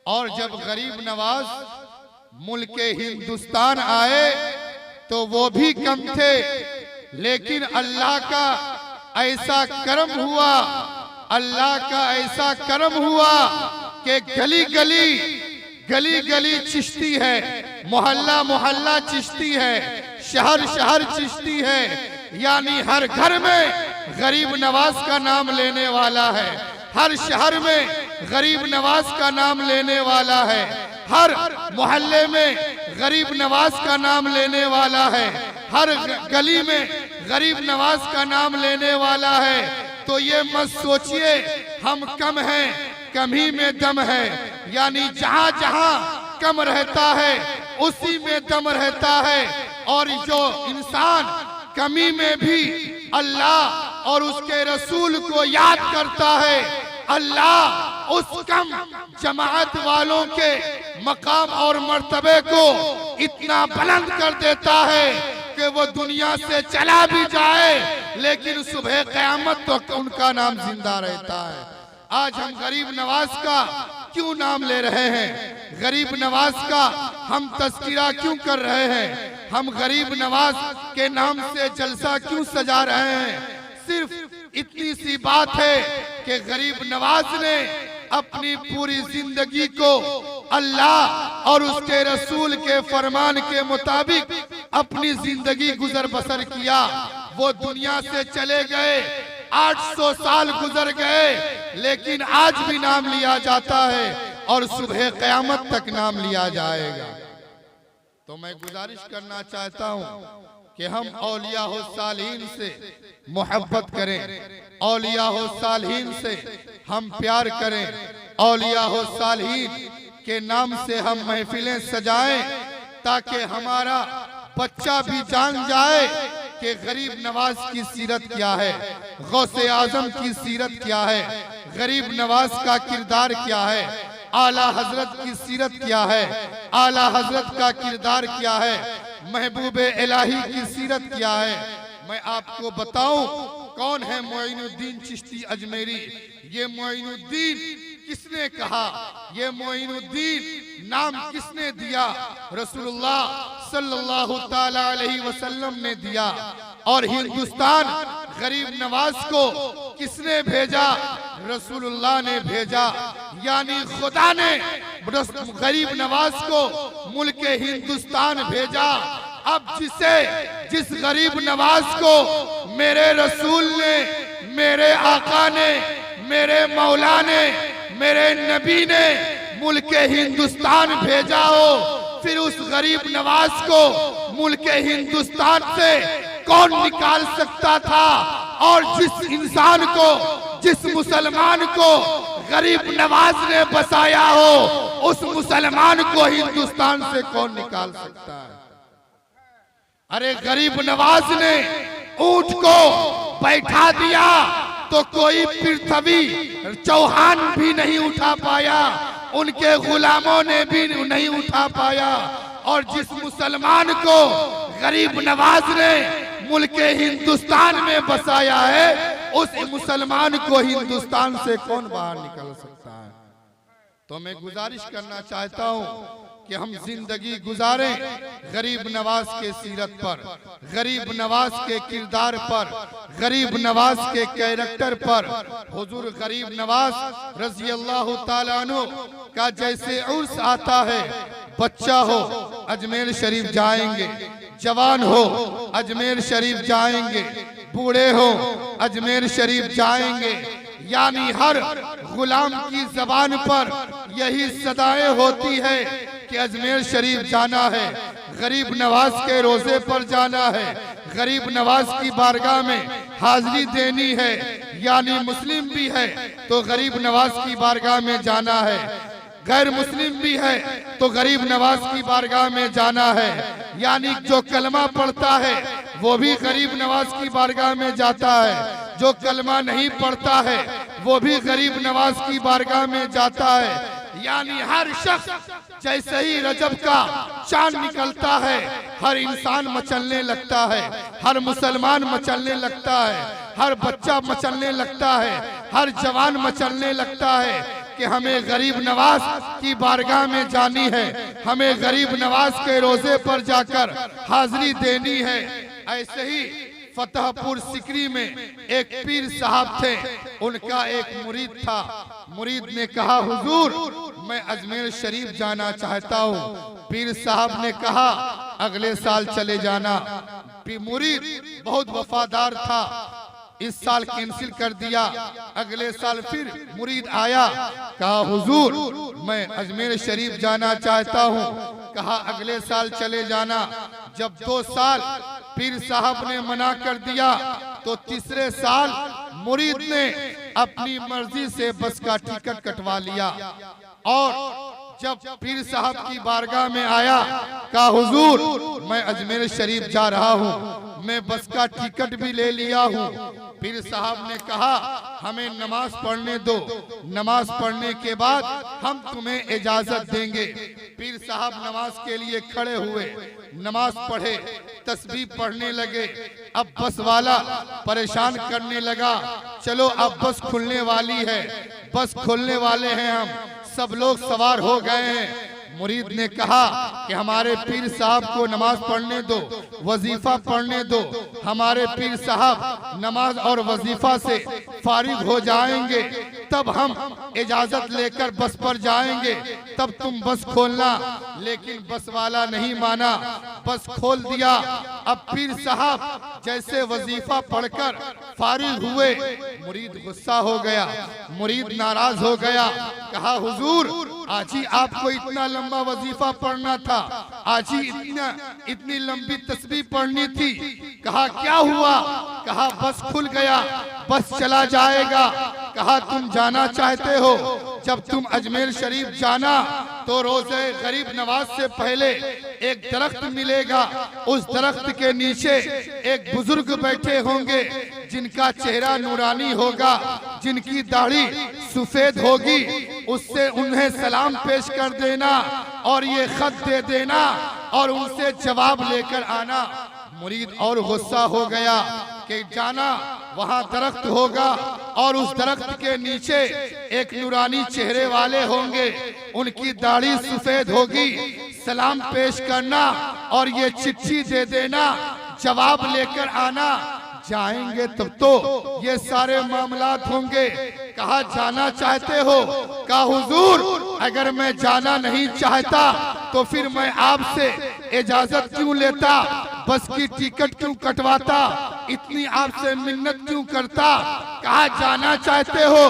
और जब गरीब नवाज मुल्क हिंदुस्तान आए तो वो भी कम थे, लेकिन अल्लाह का ऐसा करम हुआ, अल्लाह का ऐसा करम हुआ कि गली गली चिश्ती है, मोहल्ला मोहल्ला चिश्ती है, शहर शहर चिश्ती है। यानी हर घर में गरीब नवाज का नाम लेने वाला है, हर शहर में गरीब नवाज का नाम लेने वाला है, हर मोहल्ले में गरीब नवाज का नाम लेने वाला है, हर गली में गरीब नवाज का नाम लेने वाला है। तो ये मत सोचिए हम कम हैं, कमी में दम है। यानी जहां जहां कम रहता है उसी में दम रहता है। और जो इंसान कमी में भी अल्लाह और उसके रसूल को याद करता है, अल्लाह उस कम जमात वालों के मकाम और मर्तबे को इतना बुलंद कर देता है कि वो दुनिया से चला भी जाए लेकिन सुबह क़यामत तो उनका नाम जिंदा रहता है। आज हम गरीब नवाज का क्यों नाम ले रहे हैं, गरीब नवाज का हम तज़किरा क्यों कर रहे हैं, हम गरीब नवाज के नाम से जलसा क्यों सजा रहे हैं? सिर्फ इतनी सी बात है कि गरीब नवाज ने अपनी पूरी जिंदगी को अल्लाह और उसके रसूल के फरमान के मुताबिक अपनी जिंदगी गुजर बसर किया। वो दुनिया से चले गए, 800 साल गुजर गए, लेकिन आज भी नाम लिया जाता है और सुबह क़यामत तक नाम लिया जाएगा। तो मैं गुजारिश करना चाहता हूँ कि हम औलिया हो सालिहीन से मोहब्बत करें, औलिया हो सालिहीन से हम प्यार करें, औलिया हो सालिहीन के नाम से हम महफिलें सजाएं, ताकि हमारा बच्चा भी जान जाए कि गरीब नवाज की सीरत क्या है, गौसे आजम की सीरत क्या है, गरीब नवाज का किरदार क्या है, आला हजरत की सीरत क्या है, आला हजरत का किरदार क्या है, महबूब इलाही की सीरत क्या है। मैं आपको बताऊं कौन है मोइनुद्दीन चिश्ती अजमेरी। ये मोइनुद्दीन किसने कहा, ये मोइनुद्दीन नाम किसने दिया? रसूलुल्लाह सल्लल्लाहु ताला अलैहि वसल्लम ने दिया। और हिंदुस्तान गरीब नवाज को किसने भेजा? रसूलुल्लाह ने भेजा। यानी खुदा ने गरीब नवाज को मुल्क हिंदुस्तान भेजा। अब जिस गरीब नवाज को मेरे रसूल ने, मेरे आका ने, मेरे मौला ने, मेरे नबी ने मुल्क हिंदुस्तान भेजा हो, फिर उस गरीब नवाज को मुल्क हिंदुस्तान से कौन निकाल सकता था? और जिस इंसान को, जिस मुसलमान को गरीब नवाज ने बसाया हो, उस मुसलमान को हिंदुस्तान से कौन निकाल सकता है? अरे गरीब नवाज ने ऊंट को बैठा दिया तो कोई पृथ्वी चौहान भी नहीं उठा पाया, उनके गुलामों ने भी नहीं उठा पाया। और जिस मुसलमान को गरीब नवाज ने मुल्क हिंदुस्तान में बसाया है, उस मुसलमान को हिंदुस्तान से कौन बाहर निकल सकता है? तो मैं गुजारिश करना चाहता हूँ कि हम जिंदगी गुजारें गरीब नवाज के सीरत पर, गरीब नवाज के किरदार पर, गरीब नवाज के कैरेक्टर पर। हुजूर गरीब नवाज रज़ी अल्लाह ताला अन्हु का जैसे उर्स आता है, बच्चा हो अजमेर शरीफ जाएंगे, जवान हो अजमेर शरीफ जाएंगे, बूढ़े हो अजमेर शरीफ जाएंगे। यानी हर गुलाम की जबान पर यही सदाएं होती है कि अजमेर शरीफ जाना है, गरीब नवाज के रोजे पर जाना है, गरीब नवाज की बारगाह में हाजिरी देनी है। यानी मुस्लिम भी है तो गरीब नवाज की बारगाह में जाना है, गैर मुस्लिम भी है तो गरीब नवाज की बारगाह में जाना है। यानी जो कलमा पढ़ता है वो भी गरीब नवाज की बारगाह में जाता है, जो कलमा नहीं पढ़ता है वो भी गरीब नवाज की बारगाह में जाता है। यानी हर शख्स जैसे ही रजब का चांद निकलता है, हर इंसान मचलने लगता है, हर मुसलमान मचलने लगता है, हर बच्चा मचलने लगता है, हर जवान मचलने लगता है। कि हमें गरीब नवाज की बारगाह में जानी है, हमें गरीब नवाज के रोजे पर जाकर हाजिरी देनी है। ऐसे ही फतेहपुर सिकरी में एक पीर साहब थे, उनका एक मुरीद था। मुरीद ने कहा, हुजूर मैं अजमेर शरीफ जाना चाहता हूँ। पीर साहब ने कहा, अगले साल चले जाना। मुरीद बहुत वफादार था, इस साल कैंसिल कर दिया। अगले साल फिर मुरीद आया, कहा हुजूर मैं अजमेर शरीफ जाना चाहता हूँ। कहा अगले साल चले जाना। जब 2 साल पीर साहब ने मना कर दिया तो तीसरे साल मुरीद ने अपनी मर्जी से बस का टिकट कटवा लिया और जब पीर साहब की बारगाह में आया, कहा हुजूर मैं अजमेर शरीफ जा रहा हूँ, मैं बस का टिकट भी ले लिया हूँ। पीर साहब ने कहा हमें नमाज पढ़ने दो, नमाज पढ़ने के बाद हम तुम्हें इजाजत देंगे। पीर साहब नमाज के लिए खड़े हुए, नमाज पढ़े, तस्बीह पढ़ने लगे। अब बस वाला परेशान करने लगा, चलो अब बस खुलने वाली है, बस खुलने वाले हैं, हम सब लोग सवार हो गए हैं। मुरीद ने कहा कि हमारे पीर साहब को नमाज पढ़ने दो, वजीफा पढ़ने दो। हमारे पीर साहब नमाज और वजीफा से फारिग हो जाएंगे, तब हम इजाजत लेकर बस पर जाएंगे, तब तुम बस खोलना। लेकिन बस वाला नहीं माना, बस खोल दिया। अब पीर साहब जैसे वजीफा पढ़कर फारिग हुए, मुरीद गुस्सा हो गया, मुरीद नाराज हो गया। कहा हुजूर आज ही आपको इतना लंबा वजीफा पढ़ना था, आज ही इतनी लंबी तस्बीह पढ़नी थी। कहा क्या हुआ? कहा बस खुल गया, बस चला जाएगा। कहा तुम जाना चाहते हो, जब तुम अजमेर शरीफ जाना तो रोजे गरीब नवाज से पहले एक दरख्त मिलेगा, उस दरख्त के नीचे एक बुजुर्ग बैठे होंगे जिनका चेहरा नूरानी होगा, जिनकी दाढ़ी सफेद होगी, उससे उन्हें सलाम पेश कर देना और ये खत दे देना और उनसे जवाब लेकर आना। मुरीद और गुस्सा हो गया कि जाना, वहां दरख्त होगा और उस दरख्त के नीचे एक नूरानी चेहरे वाले होंगे, उनकी दाढ़ी सफेद होगी, सलाम पेश करना और ये चिट्ठी दे देना, जवाब लेकर आना। जाएंगे तब तो ये सारे मामलात होंगे। कहा जाना चाहते हो? कहा हुजूर अगर मैं जाना नहीं चाहता तो फिर मैं आपसे इजाजत क्यों लेता, बस की टिकट क्यों कटवाता, इतनी आपसे मिन्नत क्यों करता। कहा जाना चाहते हो?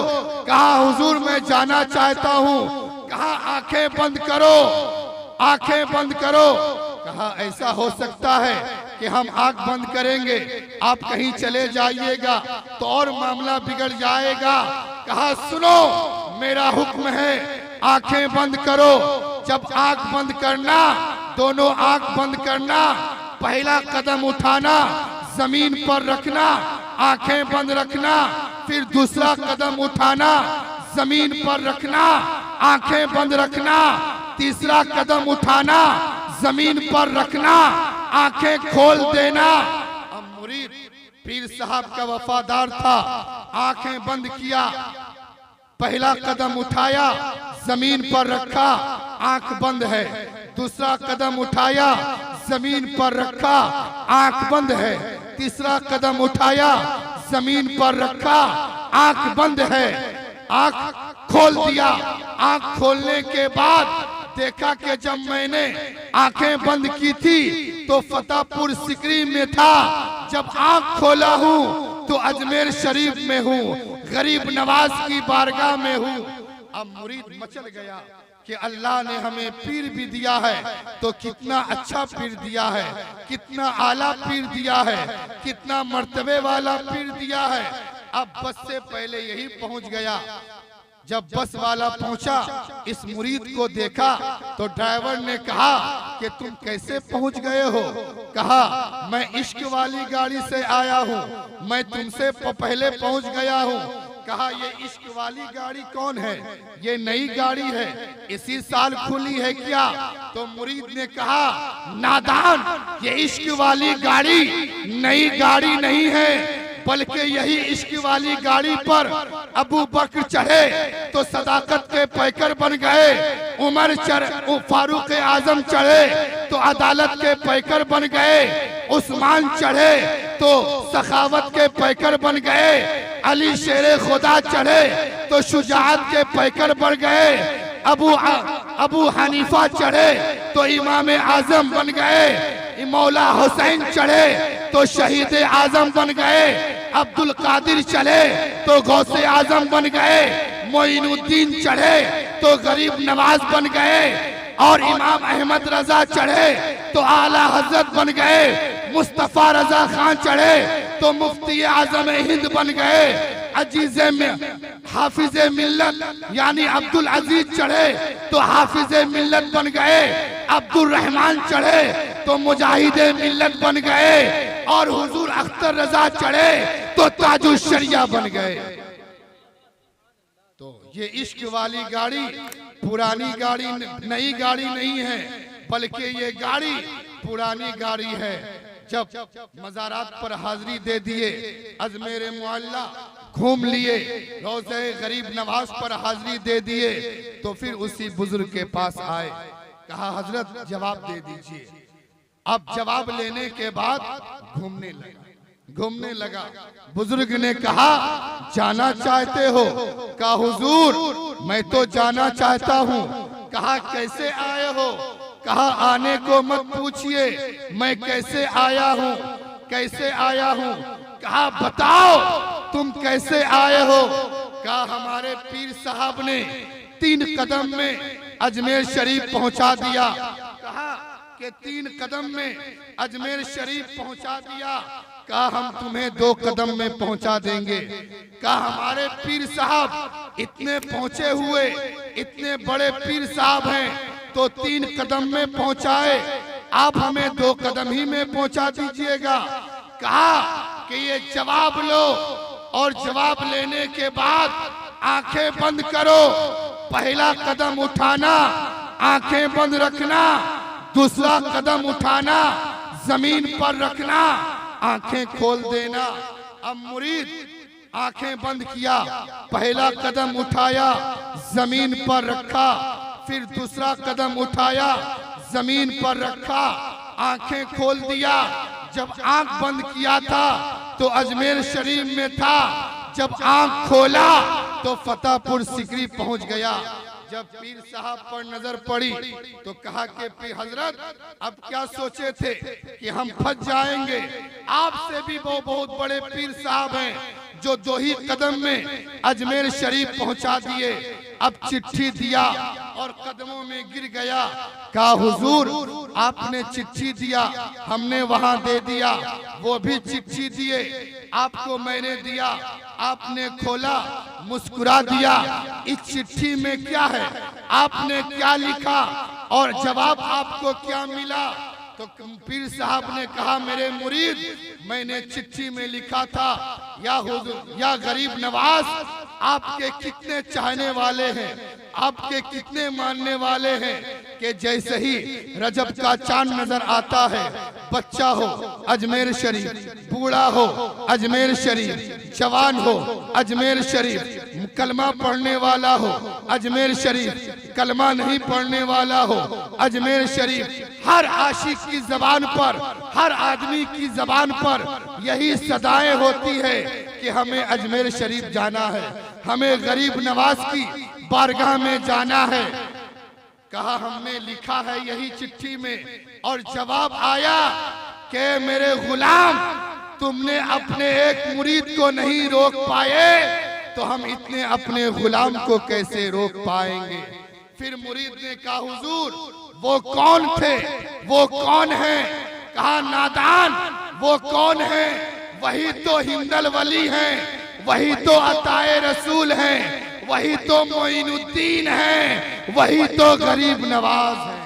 कहा हुजूर मैं जाना चाहता हूँ। कहा आंखें बंद करो, आंखें बंद करो। कहा ऐसा हो सकता है कि हम आंख बंद करेंगे, आप कहीं चले जाइएगा तो और मामला बिगड़ जाएगा। कहा सुनो मेरा हुक्म है, आंखें बंद करो। जब आंख बंद करना, दोनों आंख बंद करना, पहला कदम उठाना, जमीन पर रखना, आंखें बंद रखना, फिर दूसरा कदम उठाना, जमीन पर रखना, आंखें बंद रखना, तीसरा कदम उठाना, जमीन पर रखना, आंखें खोल देना। अब मुरीद पीर साहब का वफादार था, आंखें बंद किया, पहला कदम उठाया, जमीन पर रखा, आंख बंद है। दूसरा कदम उठाया, जमीन पर रखा, आंख बंद है। तीसरा कदम उठाया, जमीन पर रखा, आंख बंद है। आंख खोल दिया। आंख खोलने के बाद देखा कि जब मैंने आंखें बंद की थी तो फतेहपुर सिकरी में था, जब आंख खोला हूँ तो अजमेर शरीफ में हूँ, गरीब नवाज की बारगाह में हूँ। अब मुरीद मचल गया कि अल्लाह ने हमें पीर भी दिया है तो कितना अच्छा पीर दिया है, कितना आला पीर दिया है, कितना मर्तबे वाला पीर दिया है। अब बस से पहले यही पहुंच गया। जब बस वाला पहुंचा, इस मुरीद को देखा तो ड्राइवर ने कहा कि तुम कैसे पहुंच गए हो? कहा मैं इश्क वाली गाड़ी से आया हूं, मैं तुमसे पहले पहुंच गया हूं। कहा ये इश्क वाली गाड़ी कौन है? ये नई गाड़ी है, इसी साल खुली है क्या? तो मुरीद ने कहा नादान, ये इश्क वाली गाड़ी नई गाड़ी नहीं है, बल्कि यही इश्क वाली गाड़ी पर अबू बकर चढ़े तो सदाकत के पैकर बन गए, उमर फारूक आजम चढ़े तो अदालत के पैकर बन गए, उस्मान चढ़े तो सखावत के पैकर बन गए, अली शेरे खुदा चढ़े तो शुजाअत के पैकर बन गए, अबू हनीफा चढ़े तो इमाम आजम बन गए, मौला हुसैन चढ़े तो शहीद आजम बन गए, अब्दुल कादिर चढ़े तो गौसे आजम बन गए, मोइनुद्दीन चढ़े तो गरीब नवाज बन गए, और इमाम अहमद रजा चढ़े तो आला हजरत बन गए, मुस्तफा रजा खान चढ़े तो मुफ्ती आजम हिंद बन गए, अजीज़े में हाफिज मिल्लत यानी अब्दुल अजीज चढ़े तो हाफिज मिल्लत बन गए, अब्दुल रहमान चढ़े तो मुजाहिद मिल्लत बन गए, और हुजूर अख्तर रजा चढ़े तो ताजुल शरिया बन गए। तो ये इश्क वाली गाड़ी पुरानी गाड़ी, नई गाड़ी नहीं है, बल्कि ये गाड़ी पुरानी गाड़ी है। जब मज़ारात पर हाजिरी दे दिए, अजमेर मुअल्ला घूम लिए, रोज़े गरीब नवाज पर हाजिरी दे दिए, तो फिर उसी बुजुर्ग के पास आए, कहा हजरत जवाब दे दीजिए। अब जवाब लेने के बाद घूमने लगा। बुजुर्ग ने कहा जाना चाहते हो? कहा हुजूर मैं तो जाना चाहता हूँ। कहा कैसे आए हो? कहा आने को मत पूछिए, मैं कैसे आया हूँ, कैसे आया हूँ। कहा बताओ तुम कैसे आए हो? कहा हमारे पीर साहब ने 3 कदम में अजमेर शरीफ पहुंचा दिया। कहा कि 3 कदम में अजमेर शरीफ पहुंचा दिया। कहा हम तुम्हें 2 कदम में पहुंचा देंगे। कहा हमारे पीर साहब इतने पहुंचे हुए, इतने बड़े पीर साहब हैं, तो 3 कदम में पहुंचाए, आप हमें 2 कदम ही में पहुंचा दीजिएगा। कहा कि ये जवाब लो, और जवाब लेने के बाद आंखें बंद करो। पहला कदम उठाना, आंखें बंद रखना। दूसरा कदम उठाना, जमीन पर रखना, आंखें खोल देना। अब मुरीद आंखें बंद किया, पहला कदम उठाया, जमीन पर रखा, फिर दूसरा कदम उठाया, जमीन पर रखा, आंखें खोल दिया। जब आंख बंद किया था तो अजमेर शरीफ में था, जब आंख खोला तो फतेहपुर सिकरी पहुंच गया। जब पीर साहब पर नजर पड़ी तो कहा कि पीर हजरत अब क्या सोचे थे कि हम फंस जाएंगे? आपसे भी वो बहुत बड़े पीर साहब हैं जो 2 ही कदम में अजमेर शरीफ पहुंचा दिए। अब चिट्ठी दिया और कदमों में गिर गया। कहा हुजूर आपने चिट्ठी दिया, हमने वहां दे दिया, वो भी चिट्ठी दिए, आपको मैंने दिया, आपने खोला, मुस्कुरा दिया। इस चिट्ठी में क्या है, आपने क्या लिखा और जवाब आपको क्या मिला? तो पीर साहब ने कहा मेरे मुरीद मैंने चिट्ठी में लिखा था, या हुजूर या गरीब नवाज आपके कितने चाहने वाले हैं, आपके कितने मानने वाले हैं कि जैसे ही रजब का चांद नजर आता है, बच्चा हो अजमेर शरीफ, बूढ़ा हो अजमेर शरीफ, जवान हो अजमेर शरीफ, कलमा पढ़ने वाला हो अजमेर शरीफ, कलमा नहीं पढ़ने वाला हो अजमेर शरीफ, हर आशिक की जबान पर, हर आदमी की जबान पर यही सदाएं होती है कि हमें अजमेर शरीफ जाना है, हमें गरीब नवाज की बारगाह में जाना है। कहा हमने लिखा है यही चिट्ठी में, और जवाब आया कि मेरे गुलाम तुमने अपने एक मुरीद को नहीं रोक पाए तो हम इतने अपने गुलाम को कैसे रोक पाएंगे? फिर मुरीद ने कहा हुजूर वो कौन थे, वो कौन है? कहा नादान वो कौन है? वही तो हिंदल वली हैं, वही तो अताए रसूल हैं, वही तो मोइनुद्दीन हैं, वही तो गरीब नवाज हैं।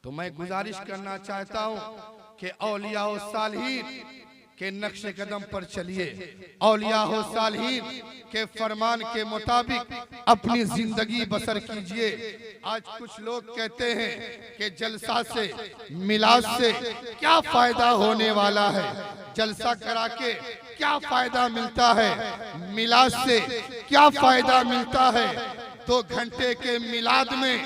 तो मैं गुजारिश करना चाहता हूं कि औलिया और सालिहीन के नक्श कदम पर चलिए, औलिया हो सालहीन के फरमान के मुताबिक अपनी जिंदगी बसर कीजिए। आज कुछ लोग कहते हैं कि जलसा से, मिलाद से क्या फायदा होने वाला है, जलसा करा के क्या फायदा मिलता है, मिलाद से क्या फायदा मिलता है। 2 घंटे के मिलाद में,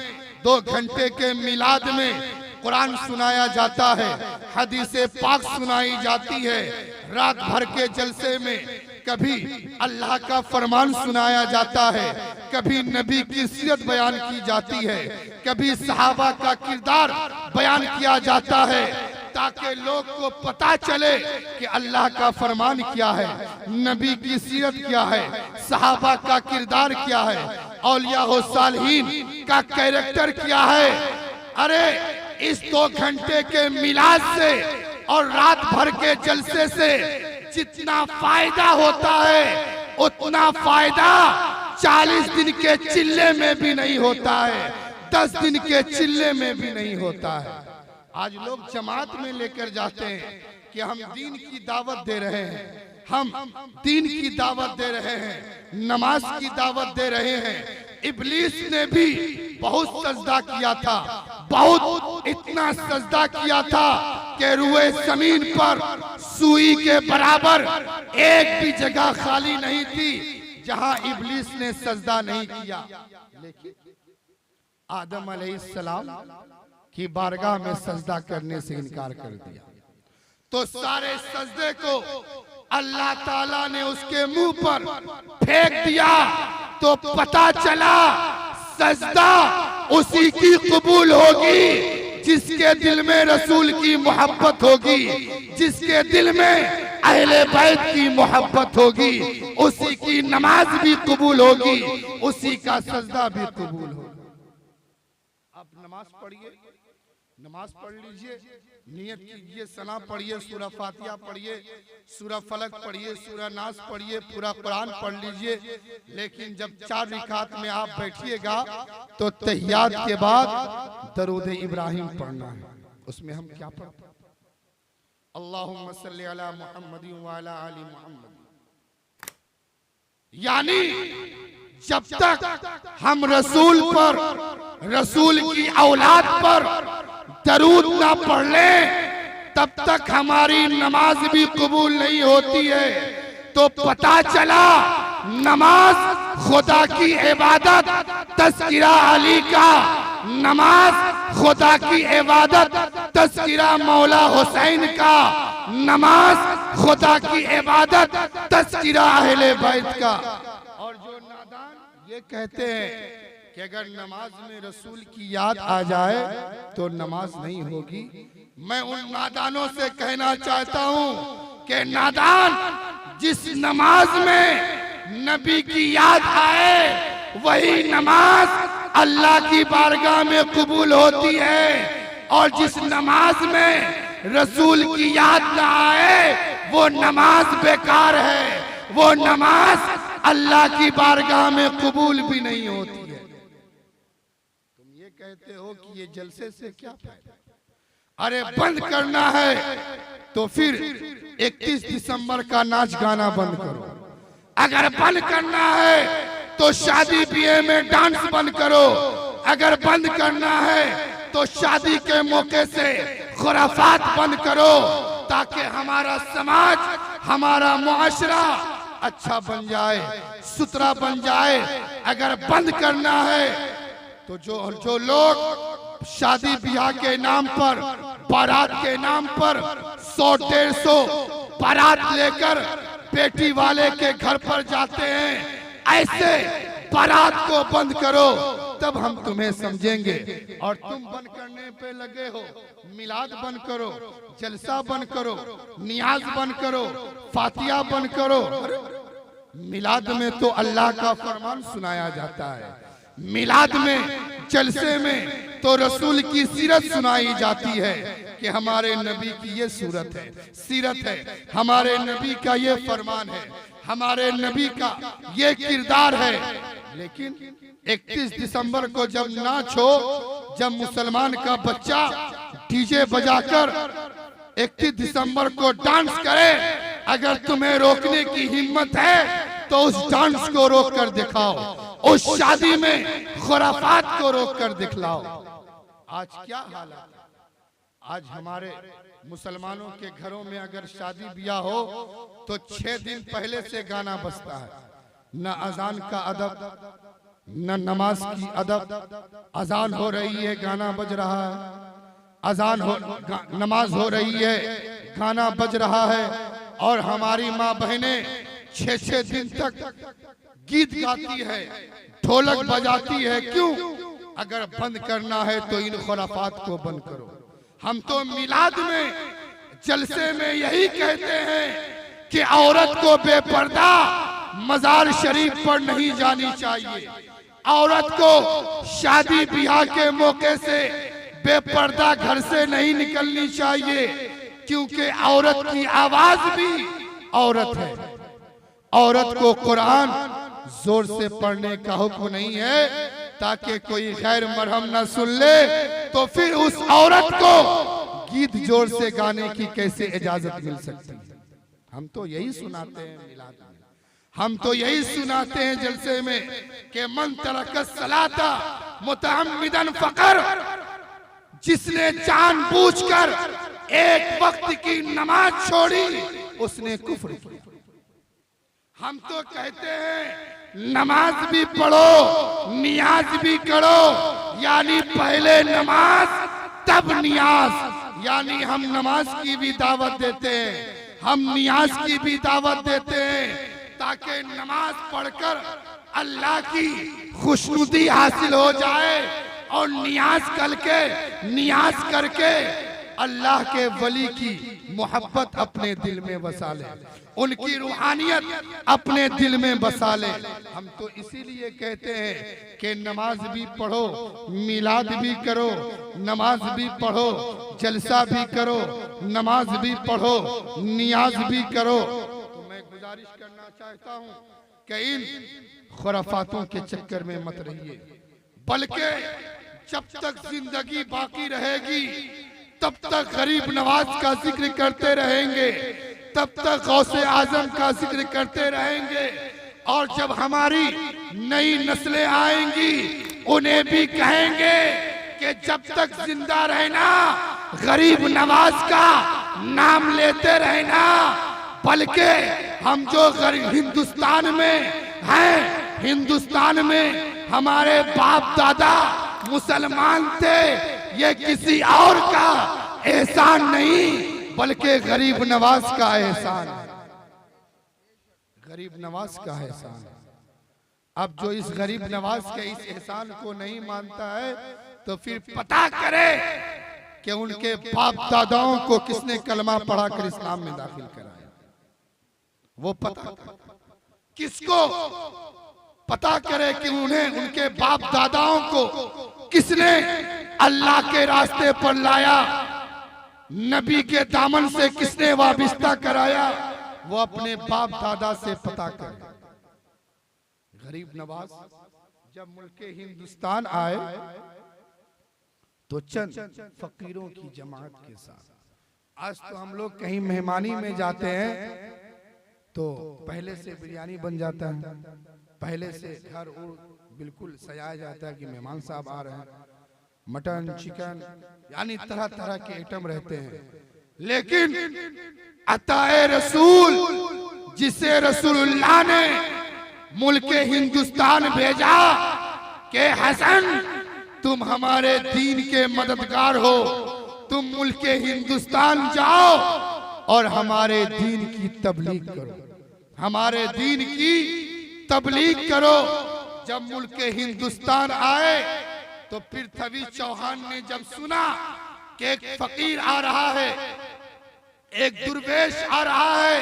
2 घंटे के मिलाद में कुरान सुनाया जाता है, हदीसे पाक सुनाई जाती है। रात भर के जलसे में कभी अल्लाह का फरमान सुनाया जाता है, कभी नबी की सीरत बयान की जाती है, कभी सहाबा का किरदार बयान किया जाता है, ताकि लोग को पता चले कि अल्लाह का फरमान क्या है, नबी की सीरत क्या है, सहाबा का किरदार क्या है, औलिया हो सालहीन का कैरेक्टर क्या है। अरे इस 2 घंटे के मिलाद से और रात भर के जलसे से जितना फायदा होता है, उतना फायदा 40 दिन के चिल्ले में भी नहीं होता है, 10 दिन के चिल्ले में भी नहीं होता है। आज लोग जमात में लेकर जाते हैं कि हम दीन की दावत दे रहे हैं, हम दीन की दावत दे रहे हैं, नमाज की दावत दे रहे हैं। इब्लीस ने भी बहुत सजदा किया था, बहुत इतना सजदा किया था कि रुए जमीन पर सुई के बराबर एक भी जगह खाली नहीं थी जहां इब्लीस ने सजदा नहीं किया। लेकिन आदम अलैहिस्सलाम की बारगाह में सजदा करने से इनकार कर दिया, तो सारे सजदे को अल्लाह ताला ने उसके मुंह पर फेंक दिया। तो पता चला सजदा उसी की कबूल होगी जिसके दिल में रसूल की मोहब्बत होगी, जिसके दिल में अहले बैत की मोहब्बत होगी, उसी की नमाज भी कबूल होगी, उसी का सजदा भी कबूल होगा। आप नमाज पढ़िए, नमाज पढ़ लीजिए, नियत कीजिए, सना पढ़िए, सूरह फातिहा पढ़िए, सूरह फलक पढ़िए, सूरह नास पढ़िए, पूरा कुरान पढ़ लीजिए। लेकिन जब 4 रिकात में आप बैठिएगा तो तहियात के बाद दरूद इब्राहिम पढ़ना है। उसमें हम क्या पढ़ते हैं? अल्लाहुम्मा सल्ली अला मुहम्मद व अला आलि मुहम्मद। यानी जब तक हम रसूल पर, रसूल की औलाद पर दरूद ना पढ़ लें तब तक हमारी नमाज भी कबूल नहीं होती है। तो पता चला नमाज खुदा की इबादत, तज़किरा अली का, नमाज खुदा की इबादत, तज़किरा मौला हुसैन का, नमाज खुदा की इबादत, तज़किरा अहले बैत का। और जो नादान ये कहते हैं कि अगर नमाज में रसूल की याद आ जाए तो नमाज नहीं होगी, मैं उन नादानों से कहना चाहता हूं कि नादान, जिस नमाज में नबी की याद आए वही नमाज अल्लाह की बारगाह में कबूल होती है, और जिस नमाज में रसूल की याद ना आए वो नमाज बेकार है, वो नमाज अल्लाह की बारगाह में कबूल भी नहीं होती है। तुम ये कहते हो कि ये जलसे से क्या फायदा? अरे बंद करना है तो फिर 31 दिसंबर का नाच गाना बंद करो। अगर बंद करना है तो शादी ब्याह में डांस बंद करो। अगर बंद करना है तो शादी के मौके से खुराफात बंद करो, ताकि हमारा समाज, हमारा मुआशरा अच्छा बन जाए, सुथरा बन जाए। अगर बंद करना है तो जो लोग शादी ब्याह के नाम पर, बारात के नाम पर 100-150 बारात लेकर बेटी वाले के घर पर जाते हैं, ऐसे बारात को बंद करो, तब हम तुम्हें समझेंगे। और तुम बंद करने पे लगे हो, मिलाद बंद करो, जलसा बंद करो, नियाज बंद करो, फातिहा बंद करो। मिलाद में तो अल्लाह का फरमान सुनाया जाता है, मिलाद में, जलसे में तो रसूल की सीरत सुनाई जाती है कि हमारे नबी की ये सूरत है, सीरत है, हमारे नबी का ये फरमान है, हमारे नबी का ये किरदार है। लेकिन 31 दिसंबर को जब नाच हो, जब मुसलमान का बच्चा डीजे बजाकर 31 दिसंबर को डांस करे, अगर तुम्हें रोकने की हिम्मत है तो उस डांस को रोक कर दिखाओ, उस शादी में खुराफात को रोक कर दिखलाओ। आज क्या हालत है? आज हमारे मुसलमानों के घरों में अगर शादी ब्याह हो तो 6 दिन पहले से गाना बजता है। न अजान का अदब, न नमाज की अदब। अजान हो रही है, गाना बज रहा है, नमाज हो रही है, गाना बज रहा है। और हमारी माँ बहनें 6-6 दिन तक गीत गाती है, ढोलक बजाती है। क्यों? अगर बंद करना है तो इन खुराफात को बंद करो। हम तो मिलाद में, जलसे में यही कहते हैं कि औरत को बेपर्दा मजार शरीफ पर नहीं जानी चाहिए। औरत को शादी ब्याह के मौके से बेपर्दा घर से नहीं निकलनी चाहिए, क्योंकि औरत की आवाज भी औरत है। औरत को कुरान जोर से पढ़ने का हुक्म नहीं है, ताकि कोई गैर मरहम न सुन ले तो फिर उस औरत को गीत जोर से गाने की कैसे इजाजत मिल सकती है? हम तो यही सुनाते हैं मिलाद में, हम तो यही सुनाते हैं जलसे में कि मन तरक सलाता मुतअम्मिदन फकर, जिसने जानबूझकर एक वक्त की नमाज छोड़ी उसने कुफ्र किया। हम तो कहते हैं नमाज भी पढ़ो, नियाज भी करो, यानी पहले नमाज तब नियाज। यानी हम नमाज की भी दावत देते हैं, हम नियाज की भी दावत देते हैं, ताकि नमाज पढ़कर अल्लाह की खुशनुदी हासिल हो जाए और नियाज करके अल्लाह के वली की मोहब्बत अपने दिल में बसा ले, उनकी रूहानियत अपने दिल में बसा ले। हम तो इसीलिए कहते हैं कि नमाज भी पढ़ो, मिलाद भी करो, नमाज भी पढ़ो, जलसा भी करो, नमाज भी पढ़ो, नियाज भी करो। तो मैं गुजारिश करना चाहता हूँ कि इन खुराफातों के चक्कर में मत रहिए, बल्कि जब तक जिंदगी बाकी रहेगी तब तक गरीब नवाज का जिक्र करते रहेंगे, तब तक गौसे आजम का जिक्र करते रहेंगे। और जब हमारी नई नस्लें आएंगी उन्हें भी कहेंगे कि जब तक जिंदा रहना गरीब नवाज का नाम लेते रहना। बल्कि हम जो हिंदुस्तान में हैं, हिंदुस्तान में हमारे बाप दादा मुसलमान थे, ये किसी और का एहसान नहीं बल्कि गरीब नवाज का एहसान है, गरीब नवाज का एहसान है। अब जो इस गरीब नवाज के इस एहसान को नहीं मानता है तो फिर पता करे कि उनके बाप दादाओं को किसने कलमा पढ़ाकर इस्लाम में दाखिल कराया। वो पता किसको पता करे कि उन्हें उनके बाप दादाओं को किसने अल्लाह के रास्ते पर लाया, नबी के दामन से किसने वाबिस्ता कराया, वो अपने बाप दादा से पता करे। गरीब नवाज जब मुल्के हिंदुस्तान आए तो चंद फकीरों की जमात के साथ। आज तो हम लोग कहीं मेहमानी में जाते हैं तो पहले से बिरयानी बन जाता है, पहले से घर बिल्कुल सजाया जाता है कि मेहमान साहब आ रहे हैं, मटन चिकन यानी तरह तरह के आइटम रहते हैं। लेकिन अताए रसूल जिसे रसूलुल्लाह ने मुल्के हिंदुस्तान भेजा कि हसन तुम हमारे दीन के मददगार हो, तुम मुल्के हिंदुस्तान जाओ और हमारे दीन की तबलीग करो, हमारे दीन की तबलीग करो। जब मुल्के हिंदुस्तान आए तो पृथ्वी चौहान ने जब सुना कि एक फकीर आ रहा है, एक दुर्वेश आ रहा है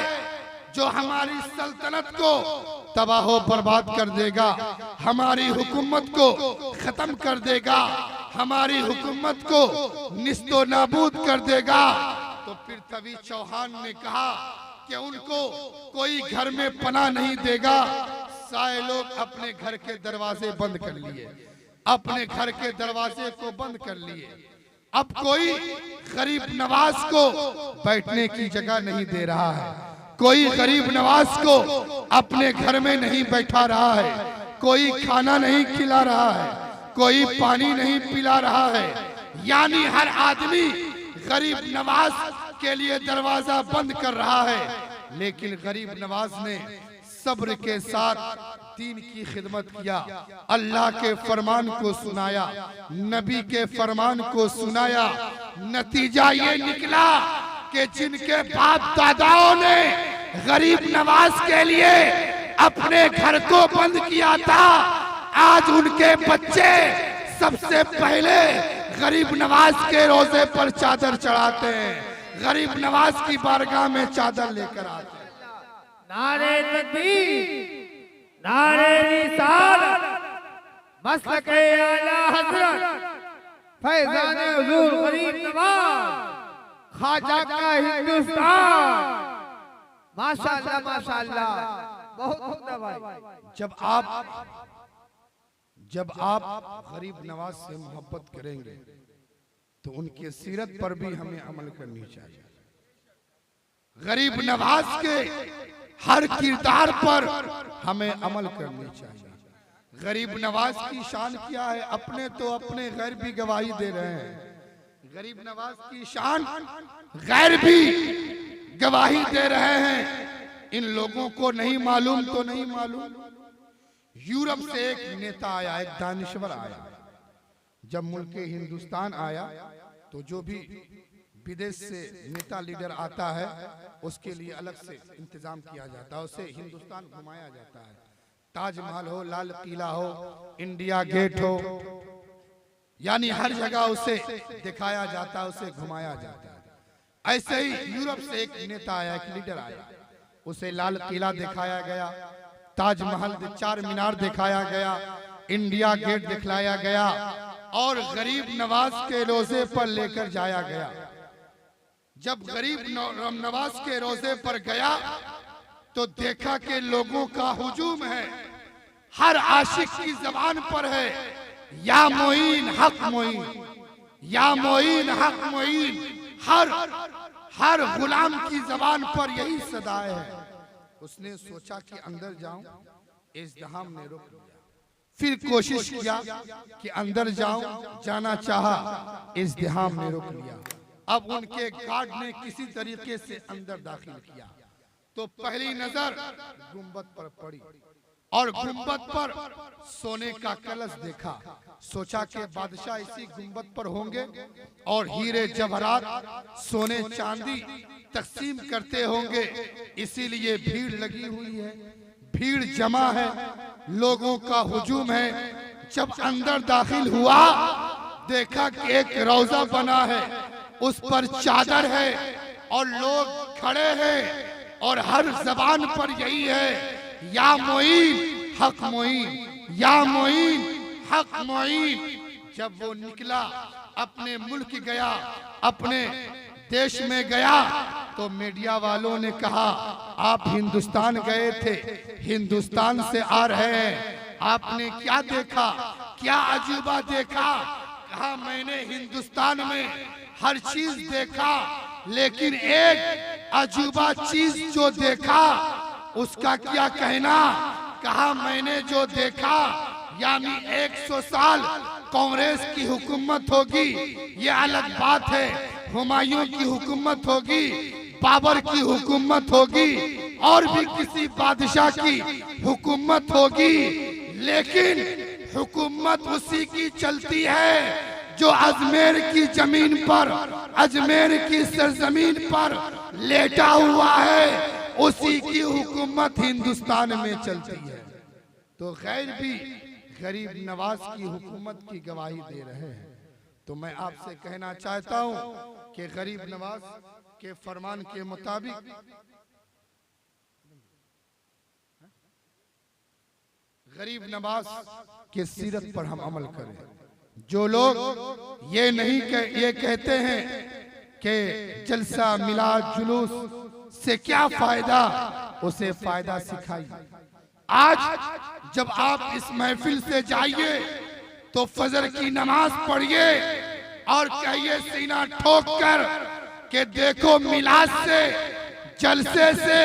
जो हमारी सल्तनत को तबाह बर्बाद कर देगा, हमारी हुकूमत को खत्म कर देगा, हमारी हुकूमत को निस्तो नाबूद कर देगा, तो पृथ्वी चौहान ने कहा कि उनको कोई घर में पनाह नहीं देगा। सारे लोग अपने घर के दरवाजे बंद कर लिए, अपने घर के दरवाजे को बंद कर लिए। अब कोई गरीब नवाज को बैठने की जगह नहीं दे रहा है, कोई गरीब नवाज को अपने घर में नहीं बैठा रहा है, कोई खाना नहीं खिला रहा है, कोई पानी नहीं पिला रहा है। यानी हर आदमी गरीब नवाज के लिए दरवाजा बंद कर रहा है। लेकिन गरीब नवाज ने सब्र के साथ दीन की खिदमत किया, अल्लाह के फरमान को सुनाया, नबी के फरमान को सुनाया। नतीजा ये निकला कि जिनके बाप दादाओं ने गरीब नवाज के लिए अपने घर को बंद किया था, आज उनके बच्चे सबसे पहले गरीब नवाज के रोजे पर चादर चढ़ाते हैं, गरीब नवाज की बारगाह में चादर लेकर आते हैं। नारे तकबीर, नारे रिसालत, मसलके आला हज़रत फैज़ाने हुज़ूर गरीब नवाज, ख्वाजा का हिंदुस्तान। माशाअल्लाह माशाअल्लाह, बहुत उम्दा भाई। जब आप गरीब नवाज से मोहब्बत करेंगे तो उनके सीरत पर भी हमें अमल करनी चाहिए। गरीब नवाज के हर किरदार पर हमें अमल करनी चाहिए। गरीब नवाज की शान क्या है, अपने तो अपने गैर भी गवाही दे रहे हैं। गरीब नवाज की शान गैर भी गवाही दे रहे हैं। इन लोगों को नहीं मालूम तो नहीं मालूम। यूरोप से एक नेता आया, एक दानिश्वर आया। जब मुल्क हिंदुस्तान आया तो जो भी विदेश से नेता लीडर आता है उसके लिए अलग से इंतजाम किया जाता है, उसे हिंदुस्तान घुमाया जाता है। ताजमहल हो, लाल किला हो, इंडिया गेट हो, यानी हर जगह उसे दिखाया जाता है, उसे घुमाया जाता है। ऐसे ही यूरोप से एक नेता आया, एक लीडर आया, उसे लाल किला दिखाया गया, ताजमहल, चार मीनार दिखाया गया, इंडिया गेट दिखलाया गया और गरीब नवाज के रोजे पर लेकर जाया गया। जब गरीब नवाज के रोजे पर गया तो देखा कि लोगों का हुजूम है, हर आशिक की जबान पर है या मोइन हक मोइन, या मोइन हक मोइन। हर गुलाम की जबान पर यही सदाए है। उसने सोचा कि अंदर जाऊं, इज़्दिहाम ने रोक लिया। फिर कोशिश किया कि अंदर जाऊं, जाना चाहा, इज़्दिहाम ने रोक लिया। अब उनके गार्ड ने किसी तरीके से अंदर दाखिल किया तो पहली नजर गुंबद पर पड़ी और गुंबद पर सोने का कलश देखा। सोचा कि बादशाह इसी गुंबद पर होंगे और हीरे जवाहरात, सोने चांदी तकसीम करते होंगे, इसीलिए भीड़ लगी हुई है, भीड़ जमा है, लोगों का हुजूम है। जब अंदर दाखिल हुआ देखा कि एक रोजा बना है, उस पर चादर है और लोग खड़े हैं और हर जबान पर यही है, या मोइन हक मोइन, या मोइन हक मोइन। जब वो निकला, अपने मुल्क गया, अपने देश में गया तो मीडिया वालों ने कहा आप हिंदुस्तान गए थे, हिंदुस्तान से आ रहे हैं, आपने क्या देखा, क्या अजूबा देखा? कहा मैंने हिंदुस्तान में हर चीज देखा, लेकिन एक अजूबा चीज जो देखा उसका क्या कहना? कहा मैंने जो देखा, यानी 100 साल कांग्रेस की हुकूमत होगी ये अलग बात है, हुमायूं की हुकूमत होगी, बाबर की हुकूमत होगी और भी किसी बादशाह की हुकूमत होगी, लेकिन हुकूमत उसी की चलती है जो अजमेर की जमीन पर, अजमेर की सरजमीन पर लेटा हुआ है, उसी की हुकूमत हिंदुस्तान में चलती है। तो गैर भी गरीब नवाज की हुकूमत की गवाही दे रहे हैं। तो मैं आपसे कहना चाहता हूं कि गरीब नवाज के फरमान के मुताबिक गरीब नवाज के सीरत पर हम अमल करें। जो लोग ये नहीं ये कहते हैं कि जलसा मिलाद जुलूस से क्या फायदा, उसे फायदा सिखाइए। आज जब आप इस महफिल से जाइए तो फजर की नमाज पढ़िए और कहिए सीना ठोक कर कि देखो मिलाद से जलसे से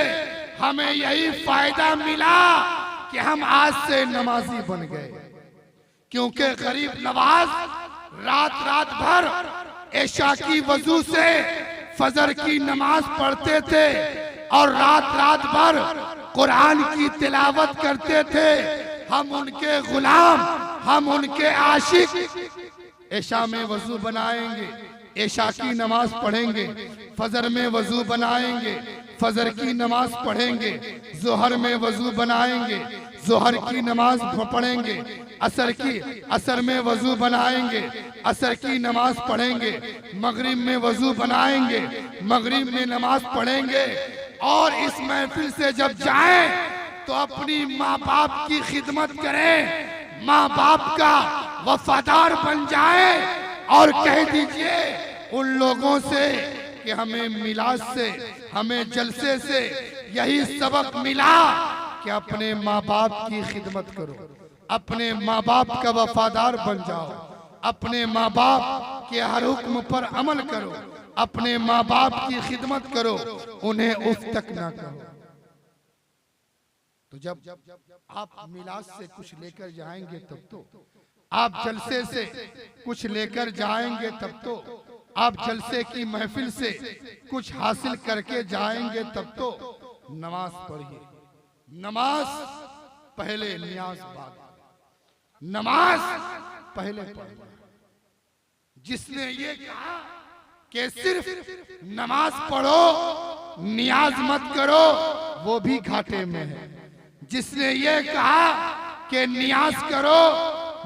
हमें यही फायदा मिला कि हम आज से नमाजी बन गए, क्योंकि गरीब नवाज रात रात भर इशा की वजू से फजर की नमाज पढ़ते थे और रात रात भर कुरान की तिलावत करते थे। हम उनके गुलाम, हम उनके आशिक। इशा में वजू बनाएंगे, इशा की नमाज पढ़ेंगे, फजर में वजू बनाएंगे, फजर की नमाज पढ़ेंगे, जोहर में वजू बनाएंगे, जोहर की नमाज पढ़ेंगे, असर में वजू बनाएंगे, असर की नमाज पढ़ेंगे, मगरिब में वजू बनाएंगे, मगरिब में नमाज पढ़ेंगे। और इस महफिल से जब जाएं तो अपनी माँ बाप की खिदमत करें, माँ बाप का वफादार बन जाए और कह दीजिए उन लोगों से कि हमें मिलाद से, हमें जलसे से यही सबक मिला कि अपने माँ बाप की खिदमत करो, अपने माँ बाप का वफादार बन जाओ, अपने माँ बाप के हर हुक्म पर अमल करो, अपने माँ बाप की खिदमत करो, उन्हें उफ तक ना करो। तो जब आप मिलाद से कुछ लेकर जाएंगे तब तो, आप जलसे से कुछ लेकर जाएंगे तब तो, आप जलसे की महफिल से कुछ हासिल करके जाएंगे तब तो। नमाज पढ़िए, नमाज पहले, नियाज बाद, नमाज पहले पढ़िए। जिसने ये कहा कि सिर्फ नमाज पढ़ो, नियाज मत करो, वो भी घाटे में है। जिसने ये कहा कि नियाज करो,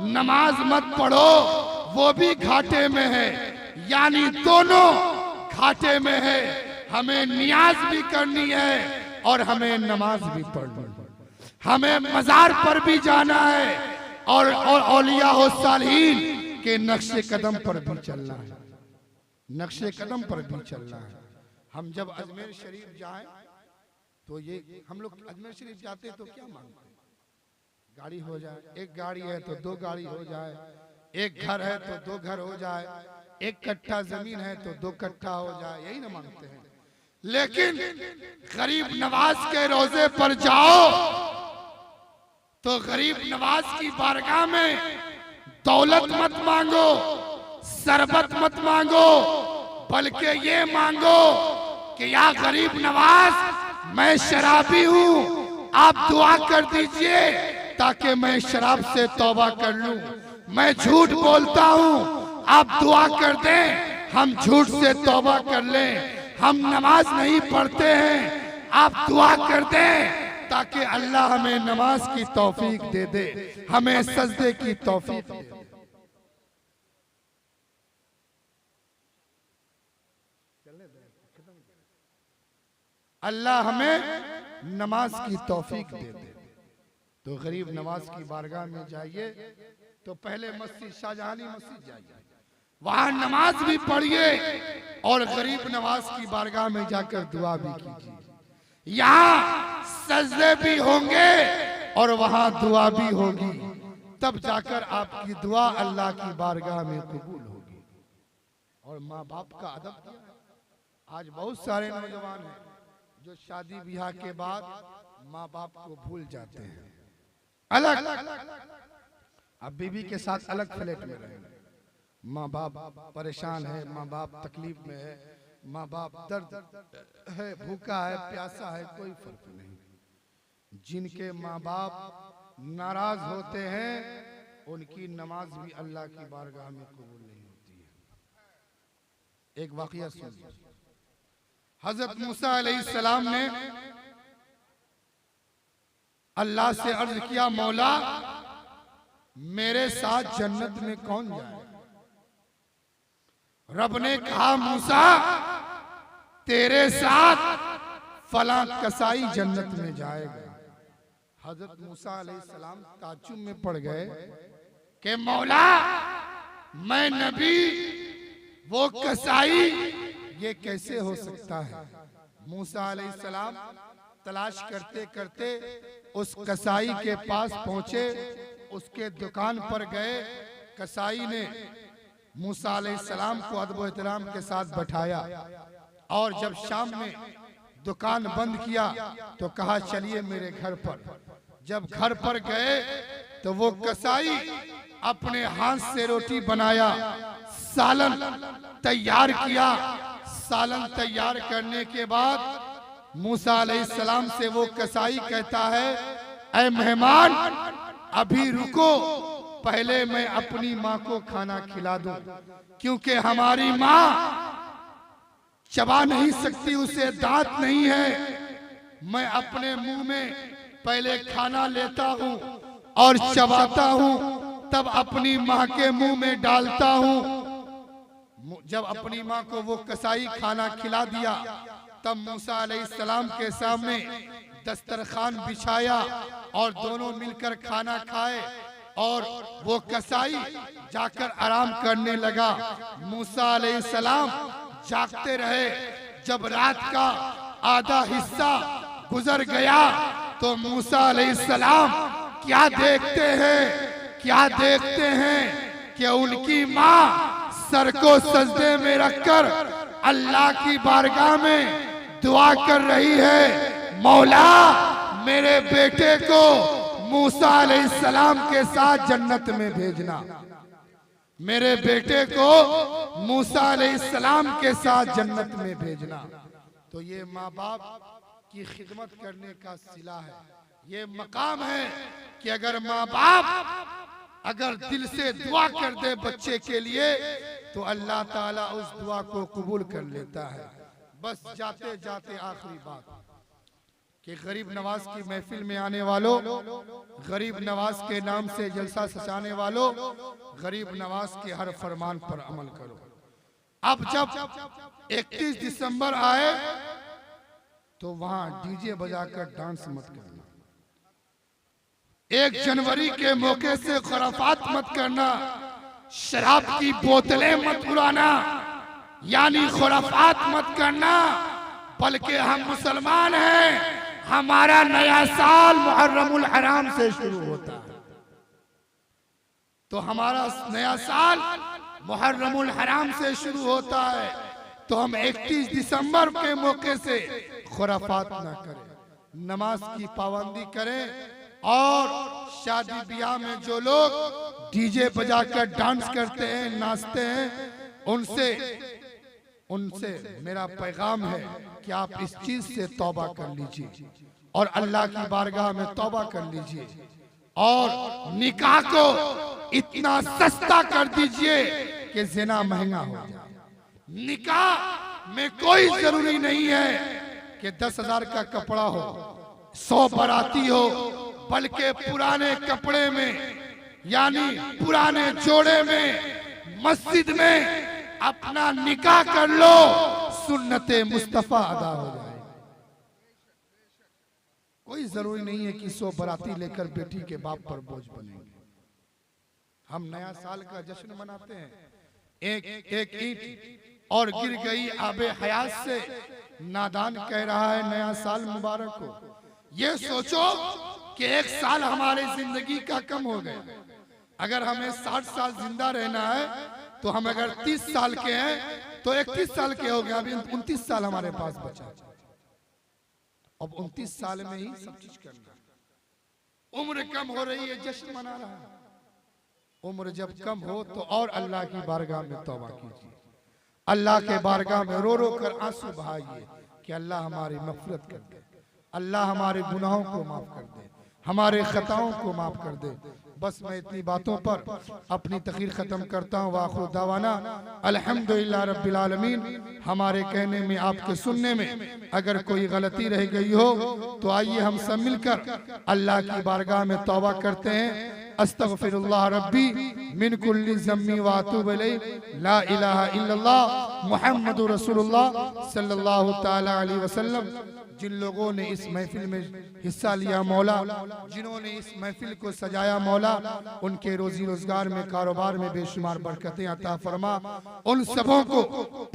नमाज मत पढ़ो, वो भी घाटे में है। यानी दोनों घाटे में है। हमें नियाज भी करनी है और हमें नमाज भी पढ़नी है। हमें मजार पर भी जाना है और औलिया हो सालिहीन के नक्शे कदम पर भी चलना है, नक्शे कदम पर भी चलना है। हम जब अजमेर शरीफ जाएं तो ये हम लोग अजमेर शरीफ जाते तो क्या मांगते हैं? गाड़ी हो जाए, एक गाड़ी है तो 2 गाड़ी हो जाए, एक घर है तो 2 घर हो जाए, 1 कट्ठा जमीन है तो 2 कट्ठा हो जाए, यही ना मांगते हैं। लेकिन गरीब नवाज के रोजे पर जाओ तो गरीब नवाज की बारगाह में दौलत मत मांगो, सरबत मत मांगो, बल्कि ये मांगो कि या गरीब नवाज, मैं शराबी हूँ, आप दुआ कर दीजिए ताकि मैं शराब से तौबा कर लूं। मैं झूठ बोलता हूँ, आप दुआ कर दें हम झूठ से तौबा कर लें। हम नमाज नहीं पढ़ते हैं, आप दुआ कर दें ताकि अल्लाह हमें नमाज की तौफीक दे दे, हमें सजदे की तौफीक दे दे। अल्लाह हमें नमाज की तौफीक दे दे। तो गरीब नवाज की बारगाह में जाइए तो पहले मस्जिद शाहजहानी मस्जिद जाइए, वहां नमाज भी पढ़िए और गरीब नवाज की बारगाह में जाकर दुआ भी कीजिए। यहाँ सजदे भी होंगे और वहां दुआ भी होगी, तब जाकर आपकी दुआ अल्लाह की बारगाह में कबूल होगी। और माँ बाप का अदब किया है। आज बहुत सारे नौजवान हैं जो शादी ब्याह के बाद माँ बाप को भूल जाते हैं, अलग, अब बीवी के साथ अलग फ्लैट में रहेंगे। माँ बाप परेशान है, माँ बाप तकलीफ में है, माँ बाप दर्द है, भूखा है, प्यासा है, कोई फर्क नहीं। जिनके माँ बाप नाराज होते हैं उनकी नमाज भी अल्लाह की बारगाह में कबूल नहीं होती है। एक वाकया सुनिए। हजरत मूसा अलैहिस्सलाम ने अल्लाह से अर्ज किया, मौला मेरे साथ जन्नत में कौन जाए? रब ने कहा, मूसा तेरे साथ फला कसाई जन्नत में जाएगा। हजरत मूसा अलैहिस्सलाम ताज्जुब में पड़ गए कि मौला मैं नबी, वो कसाई, ये कैसे हो सकता है? मूसा अलैहिस्सलाम तलाश करते करते उस कसाई के पास पहुंचे, उसके दुकान पर गए। कसाई ने मूसा अलैहिस्सलाम को अदब एहतराम के साथ बैठाया और जब शाम में दुकान बंद किया तो कहा चलिए मेरे घर पर। जब घर पर गए तो वो कसाई अपने हाथ से रोटी बनाया, सालन तैयार किया। सालन तैयार करने के बाद मूसा अलैहिस्सलाम से वो कसाई कहता है, ऐ मेहमान अभी रुको, पहले मैं अपनी माँ को खाना खिला दूं, क्योंकि हमारी माँ चबा नहीं सकती, उसे दांत नहीं है। मैं अपने मुंह में पहले खाना लेता हूँ और चबाता हूँ, तब अपनी माँ के मुंह में डालता हूँ। जब अपनी माँ को वो कसाई खाना खिला दिया, तब मूसा अलैहिस्सलाम के सामने दस्तरखान बिछाया और दोनों मिलकर खाना खाए। और वो कसाई जाकर आराम करने लगा। मूसा अलैहिस्सलाम जागते रहे। जब रात का आधा हिस्सा गुजर गया तो मूसा अलैहिस्सलाम क्या देखते हैं कि उनकी माँ सर को सजदे में रखकर अल्लाह की बारगाह में दुआ कर रही है, मौला मेरे बेटे को मूसा अलैहिस्सलाम के साथ जन्नत में भेजना, मेरे बेटे को मूसा अलैहिस्सलाम के साथ जन्नत में भेजना। तो ये माँ बाप की खिदमत करने का सिला है, ये मकाम है कि अगर माँ बाप अगर दिल से दुआ कर दे बच्चे के लिए तो अल्लाह ताला उस दुआ को कबूल कर लेता है। बस जाते जाते आखिरी बात कि गरीब नवाज की महफिल में आने वालों, गरीब नवाज के नाम से जलसा सजाने वालों, गरीब नवाज के हर फरमान पर अमल करो। अब जब 31 दिसंबर आए तो वहां डीजे बजाकर डांस मत करना। 1 जनवरी के मौके से खुराफात मत करना, शराब की बोतलें मत उड़ाना, यानी खुराफात मत करना। बल्कि हम मुसलमान हैं, हमारा नया साल मुहर्रमुल हराम से शुरू होता है, तो हमारा नया साल मुहर्रमुल हराम से शुरू होता है। तो हम 31 दिसंबर के मौके से खुराफात ना करें, नमाज की पाबंदी करें। और शादी ब्याह में जो लोग डीजे बजाकर डांस करते हैं, नाचते हैं, उनसे मेरा पैगाम है कि आप इस चीज से तौबा कर लीजिए और अल्लाह की बारगाह में तौबा कर लीजिए और निकाह को इतना सस्ता कर दीजिए कि ज़िना महंगा हो जाए। निकाह में कोई जरूरी नहीं है कि 10,000 का कपड़ा हो, 100 बाराती हो, बल्कि पुराने कपड़े में यानी पुराने जोड़े में मस्जिद में अपना निकाह कर लो, सुन्नते मुस्तफा अदा हो जाए। कोई जरूरी नहीं है कि 100 बाराती लेकर बेटी के बाप पर बोझ बनेंगे। हम नया साल का जश्न मनाते हैं, एक ईंट और गिर गई आबे हयात से नादान कह रहा है नया साल मुबारक हो। ये सोचो कि 1 साल हमारे जिंदगी का कम हो गया। अगर हमें 60 साल जिंदा रहना है तो हम अगर 30 साल के हैं तो 31 साल के हो गए, अभी 29 साल हमारे पास बचा। अब 29 साल में ही सब चीज करना। उम्र कम हो रही है, जश्न मना रहा है। उम्र जब कम हो तो और अल्लाह की बारगाह में तौबा कीजिए, अल्लाह के बारगाह में रो रो कर आंसू बहाइए कि अल्लाह हमारी मग़फ़िरत कर दे, अल्लाह हमारे गुनाहों को माफ कर दे, हमारे खताओं को माफ कर दे। बस मैं इतनी बातों पर अपनी तक़रीर ख़त्म करता हूँ। वाखिर दावाना अल्हम्दुलिल्लाह रब्बिल आलमीन। हमारे कहने में, आपके सुनने में अगर कोई गलती रह गई हो तो आइए हम सब मिलकर अल्लाह की बारगाह में तौबा करते हैं। अस्तगफिरुल्लाह रब्बी मिन कुल्ली ज़म्मी व अतूबु इलैहि, ला इलाहा इल्लल्लाह मुहम्मदुर रसूलुल्लाह सल्लल्लाहु तआला अलैहि वसल्लम। जिन लोगों ने इस महफिल में हिस्सा लिया मौला, जिन्होंने इस महफिल को सजाया मौला, उनके रोजी रोजगार में, कारोबार में बेशुमार बरकतें अता फरमा। उन सबों को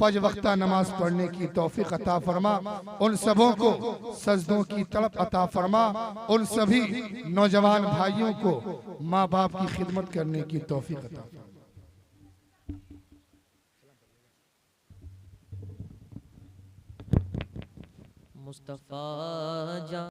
5 वक्ता नमाज पढ़ने की तौफीक अता फरमा। उन सबों को सजदों की तड़प अता फरमा। उन सभी नौजवान भाइयों को माँ बाप की खिदमत करने की तौफीक अता फरमा। मुस्तफ़ा जा